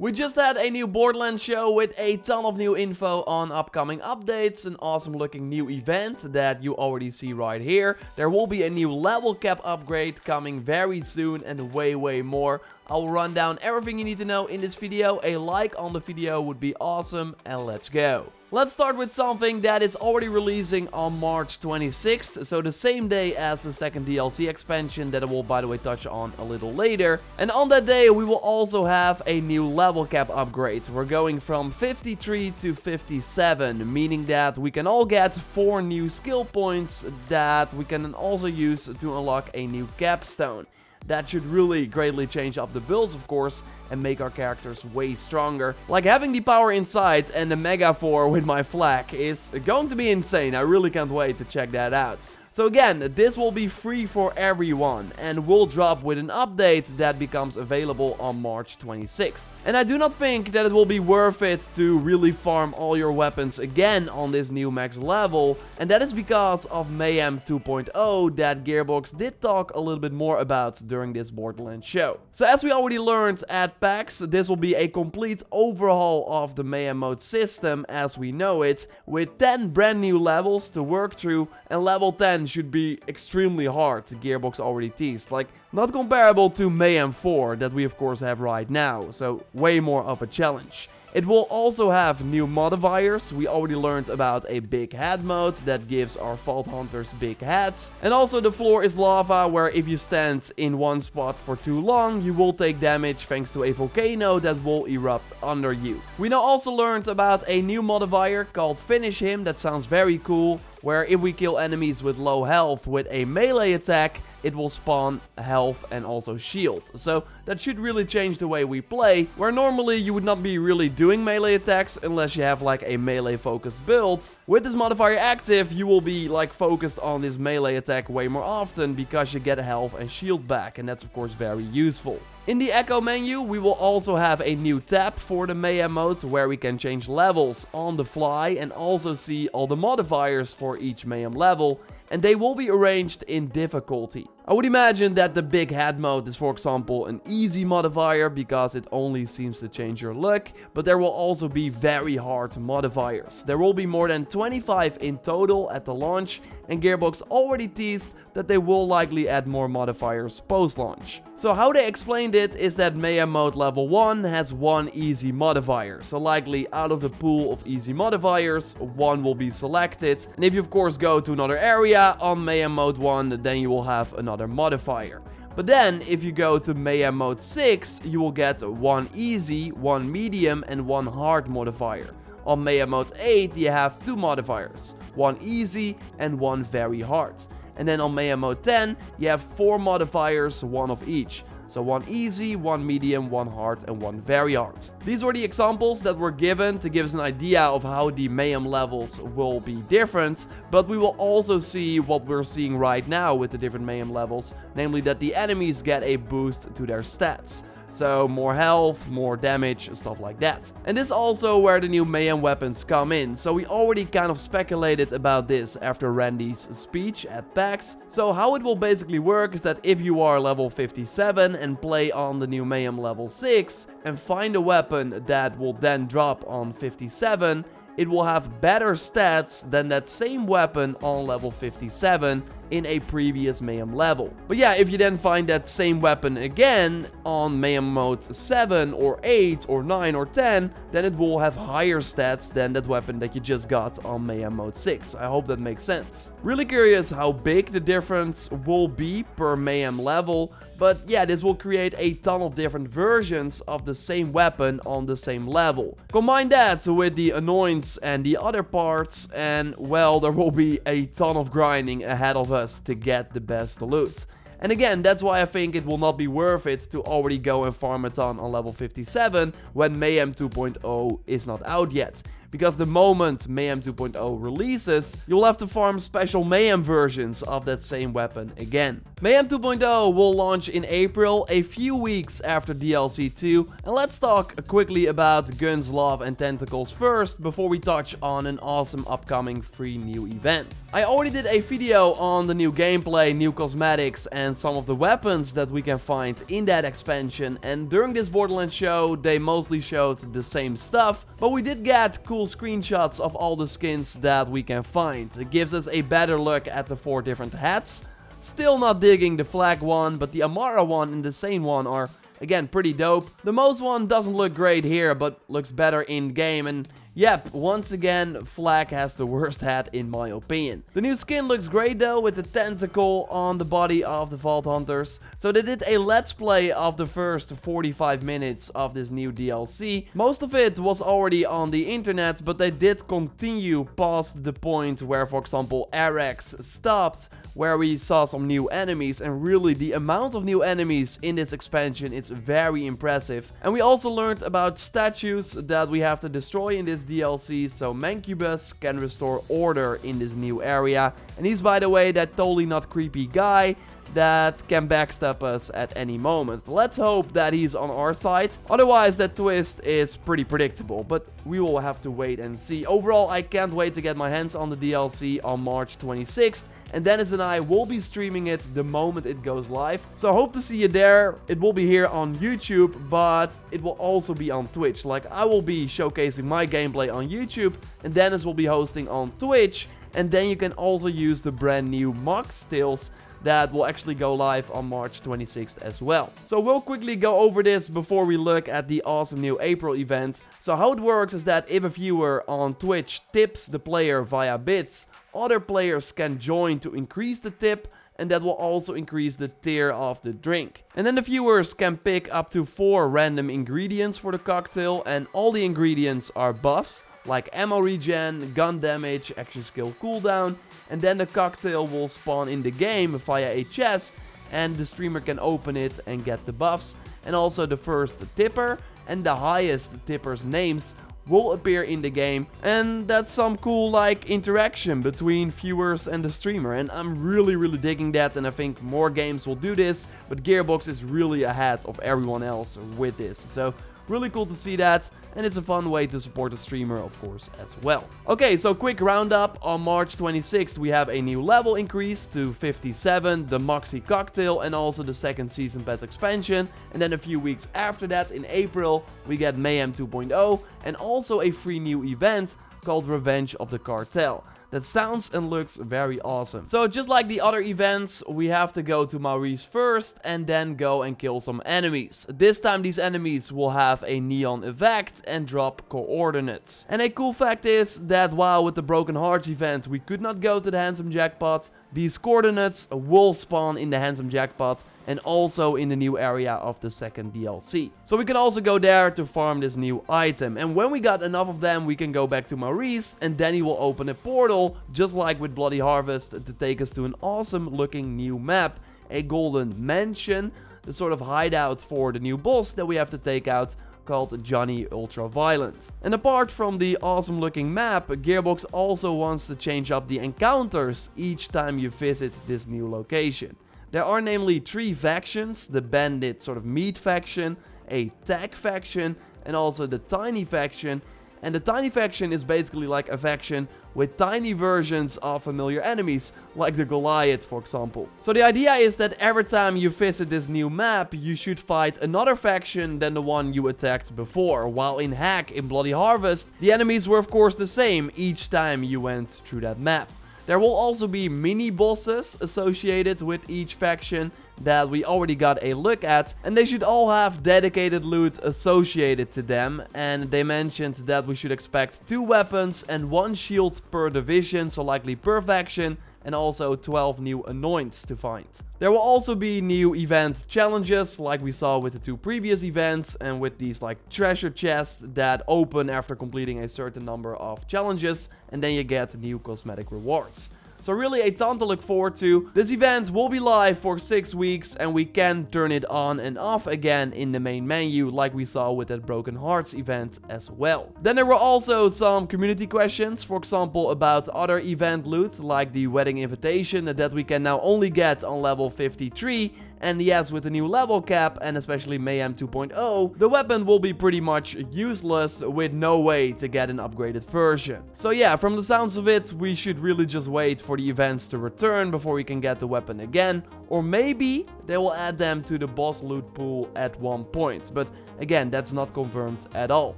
We just had a new Borderlands show with a ton of new info on upcoming updates, an awesome looking new event that you already see right here. There will be a new level cap upgrade coming very soon and way more. I'll run down everything you need to know in this video. A like on the video would be awesome, and let's go. Let's start with something that is already releasing on March 26th, so the same day as the second DLC expansion that I will, by the way, touch on a little later. And on that day we will also have a new level cap upgrade. We're going from 53 to 57, meaning that we can all get 4 new skill points that we can also use to unlock a new capstone. That should really greatly change up the builds, of course, and make our characters way stronger. Like having the power inside and the Mega 4 with my flag is going to be insane. I really can't wait to check that out. So again, this will be free for everyone and will drop with an update that becomes available on March 26th. And I do not think that it will be worth it to really farm all your weapons again on this new max level, and that is because of Mayhem 2.0 that Gearbox did talk a little bit more about during this Borderlands show. So as we already learned at PAX, this will be a complete overhaul of the Mayhem mode system as we know it, with 10 brand new levels to work through, and level 10 should be extremely hard, Gearbox already teased. Like, not comparable to Mayhem 4 that we of course have right now, so way more of a challenge. It will also have new modifiers. We already learned about a big head mode that gives our Vault Hunters big heads. And also the floor is lava, where if you stand in one spot for too long, you will take damage thanks to a volcano that will erupt under you. We now also learned about a new modifier called Finish Him that sounds very cool, where if we kill enemies with low health with a melee attack, it will spawn health and also shield. So that should really change the way we play, where normally you would not be really doing melee attacks unless you have like a melee focused build. With this modifier active, you will be like focused on this melee attack way more often because you get health and shield back, and that's of course very useful. In the Echo menu, we will also have a new tab for the Mayhem mode where we can change levels on the fly and also see all the modifiers for each Mayhem level, and they will be arranged in difficulty. I would imagine that the big head mode is, for example, an easy modifier because it only seems to change your luck, but there will also be very hard modifiers. There will be more than 25 in total at the launch, and Gearbox already teased that they will likely add more modifiers post-launch. So how they explained it is that Mayhem mode level 1 has 1 easy modifier, so likely out of the pool of easy modifiers, 1 will be selected, and if you of course go to another area on Mayhem mode 1, then you will have another modifier. But then, if you go to Mayhem mode 6, you will get 1 easy, 1 medium, and 1 hard modifier. On Mayhem mode 8, you have 2 modifiers, 1 easy and 1 very hard. And then on Mayhem mode 10, you have 4 modifiers, 1 of each. So 1 easy, 1 medium, 1 hard, and 1 very hard. These were the examples that were given to give us an idea of how the Mayhem levels will be different, but we will also see what we're seeing right now with the different Mayhem levels, namely that the enemies get a boost to their stats. So more health, more damage, stuff like that. And this is also where the new Mayhem weapons come in. So we already kind of speculated about this after Randy's speech at PAX. So how it will basically work is that if you are level 57 and play on the new Mayhem level 6 and find a weapon that will then drop on 57, it will have better stats than that same weapon on level 57 in a previous Mayhem level. But yeah, if you then find that same weapon again on Mayhem mode 7 or 8 or 9 or 10, then it will have higher stats than that weapon that you just got on Mayhem mode 6. I hope that makes sense. Really curious how big the difference will be per Mayhem level, but yeah, this will create a ton of different versions of the same weapon on the same level. Combine that with the annoyance and the other parts, and well, there will be a ton of grinding ahead of us to get the best loot. And again, that's why I think it will not be worth it to already go and farm a ton on level 57 when Mayhem 2.0 is not out yet. because the moment Mayhem 2.0 releases, you'll have to farm special Mayhem versions of that same weapon again. Mayhem 2.0 will launch in April, a few weeks after DLC 2, and let's talk quickly about Guns, Love and Tentacles first, before we touch on an awesome upcoming free new event. I already did a video on the new gameplay, new cosmetics and some of the weapons that we can find in that expansion, and during this Borderlands show they mostly showed the same stuff, but we did get cool screenshots of all the skins that we can find. It gives us a better look at the 4 different hats. Still not digging the flag one, but the Amara one and the Sane one are, again, pretty dope. The Moze one doesn't look great here, but looks better in game, and yep, once again, Flag has the worst hat in my opinion. The new skin looks great though, with the tentacle on the body of the Vault Hunters. So they did a let's play of the first 45 minutes of this new DLC. Most of it was already on the internet, but they did continue past the point where, for example, Arax stopped, where we saw some new enemies, and really the amount of new enemies in this expansion is very impressive. And we also learned about statues that we have to destroy in this DLC, so Mancubus can restore order in this new area, and he's, by the way, that totally not creepy guy that can backstab us at any moment. Let's hope that he's on our side, otherwise that twist is pretty predictable, but we will have to wait and see. Overall, I can't wait to get my hands on the DLC on March 26th, and Dennis and I will be streaming it the moment it goes live, so I hope to see you there. It will be here on YouTube, but it will also be on Twitch. Like, I will be showcasing my gameplay on YouTube, and Dennis will be hosting on Twitch, and then you can also use the brand new mock stills that will actually go live on March 26th as well. So we'll quickly go over this before we look at the awesome new April event. So how it works is that if a viewer on Twitch tips the player via bits, other players can join to increase the tip, and that will also increase the tier of the drink. And then the viewers can pick up to 4 random ingredients for the cocktail, and all the ingredients are buffs, like ammo regen, gun damage, action skill cooldown, and then the cocktail will spawn in the game via a chest, and the streamer can open it and get the buffs, and also the first tipper and the highest tipper's names will appear in the game, and that's some cool like interaction between viewers and the streamer, and I'm really digging that, and I think more games will do this, but Gearbox is really ahead of everyone else with this, so really cool to see that, and it's a fun way to support the streamer, of course, as well. Okay, so quick roundup. On March 26th, we have a new level increase to 57, the Moxie Cocktail, and also the second Season Pass expansion. And then a few weeks after that, in April, we get Mayhem 2.0, and also a free new event called Revenge of the Cartel. That sounds and looks very awesome. So just like the other events, we have to go to Maurice first and then go and kill some enemies. This time these enemies will have a neon effect and drop coordinates. And a cool fact is that while with the Broken Hearts event we could not go to the Handsome Jackpot, these coordinates will spawn in the Handsome Jackpot and also in the new area of the second DLC. So we can also go there to farm this new item. And when we got enough of them, we can go back to Maurice, and then he will open a portal, just like with Bloody Harvest, to take us to an awesome looking new map, a golden mansion, the sort of hideout for the new boss that we have to take out, called Johnny Ultraviolent. And apart from the awesome looking map, Gearbox also wants to change up the encounters each time you visit this new location. There are namely 3 factions: the Bandit sort of meat faction, a tag faction, and also the Tiny faction. And the Tiny faction is basically like a faction with tiny versions of familiar enemies, like the Goliath, for example. So the idea is that every time you visit this new map, you should fight another faction than the one you attacked before. While in Hack, in Bloody Harvest, the enemies were of course the same each time you went through that map. There will also be mini-bosses associated with each faction that we already got a look at, and they should all have dedicated loot associated to them, and they mentioned that we should expect 2 weapons and 1 shield per division, so likely per faction, and also 12 new anoints to find. There will also be new event challenges like we saw with the 2 previous events, and with these like treasure chests that open after completing a certain number of challenges, and then you get new cosmetic rewards. So really a ton to look forward to. This event will be live for 6 weeks and we can turn it on and off again in the main menu like we saw with that Broken Hearts event as well. Then there were also some community questions, for example about other event loot like the wedding invitation that we can now only get on level 53. And yes, with the new level cap and especially Mayhem 2.0, the weapon will be pretty much useless with no way to get an upgraded version. So yeah, from the sounds of it, we should really just wait for the events to return before we can get the weapon again. Or maybe they will add them to the boss loot pool at one point. But again, that's not confirmed at all.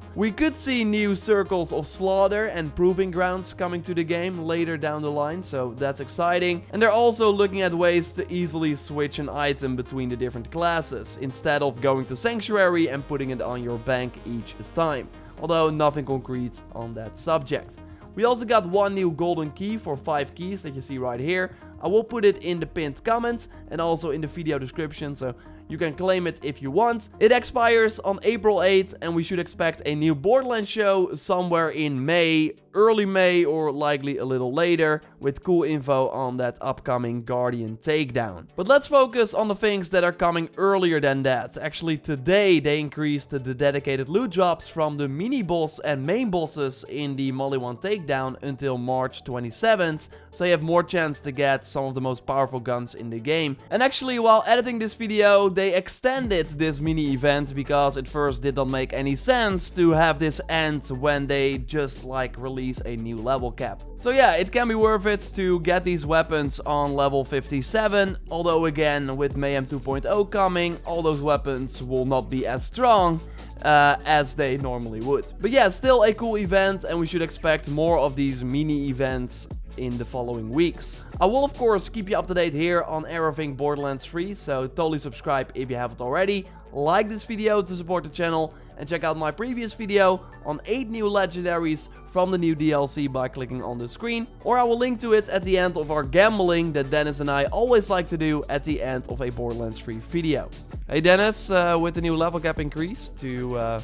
We could see new circles of slaughter and proving grounds coming to the game later down the line, so that's exciting. And they're also looking at ways to easily switch an item between the different classes, instead of going to Sanctuary and putting it on your bank each time. Although nothing concrete on that subject. We also got one new golden key for 5 keys that you see right here. I will put it in the pinned comment and also in the video description, so you can claim it if you want. It expires on April 8th and we should expect a new Borderlands show somewhere in May, early May or likely a little later, with cool info on that upcoming Guardian takedown. But let's focus on the things that are coming earlier than that. Actually today they increased the dedicated loot drops from the mini boss and main bosses in the Molly 1 takedown until March 27th, so you have more chance to get some of the most powerful guns in the game. And actually while editing this video, they extended this mini event because it first did not make any sense to have this end when they just like release a new level cap. So yeah, it can be worth it to get these weapons on level 57, although again with Mayhem 2.0 coming, all those weapons will not be as strong as they normally would. But yeah, still a cool event and we should expect more of these mini events in the following weeks. I will of course keep you up to date here on everything Borderlands 3, so totally subscribe if you haven't already. Like this video to support the channel and check out my previous video on 8 new legendaries from the new DLC by clicking on the screen, or I will link to it at the end of our gambling that Dennis and I always like to do at the end of a Borderlands 3 video. Hey Dennis, with the new level cap increase to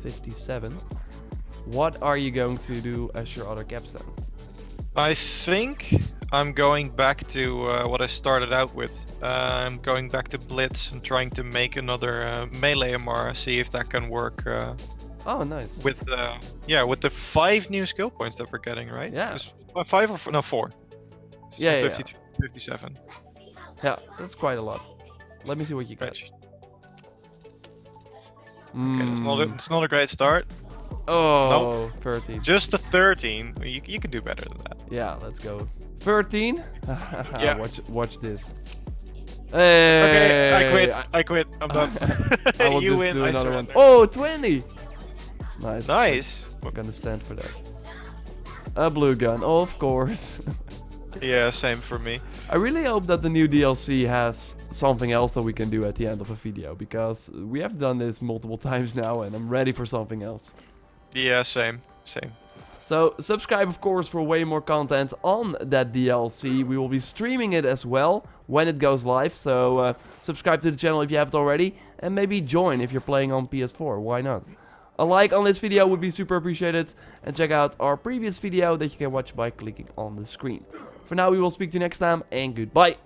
57, what are you going to do as your other caps then? I think I'm going back to what I started out with. I'm going back to Blitz and trying to make another melee MR, see if that can work. Oh, nice. With with the 5 new skill points that we're getting, right? Yeah. 5 or no 4. Yeah, 57. Yeah, that's quite a lot. Let me see what you get. Okay, it's not a great start. Oh, nope. 13. Just the 13. You can do better than that. Yeah, let's go. 13? Yeah. Watch this. Hey, okay, I quit. I'm done. I will you just win. do I another one. surrender. Oh, 20! Nice. Nice. I'm gonna stand for that. A blue gun, of course. Yeah, same for me. I really hope that the new DLC has something else that we can do at the end of a video, because we have done this multiple times now and I'm ready for something else. Yeah, same. So subscribe of course for way more content on that DLC. We will be streaming it as well when it goes live, so subscribe to the channel if you haven't already, and maybe join if you're playing on PS4, why not? A like on this video would be super appreciated, and check out our previous video that you can watch by clicking on the screen. For now we will speak to you next time, and goodbye!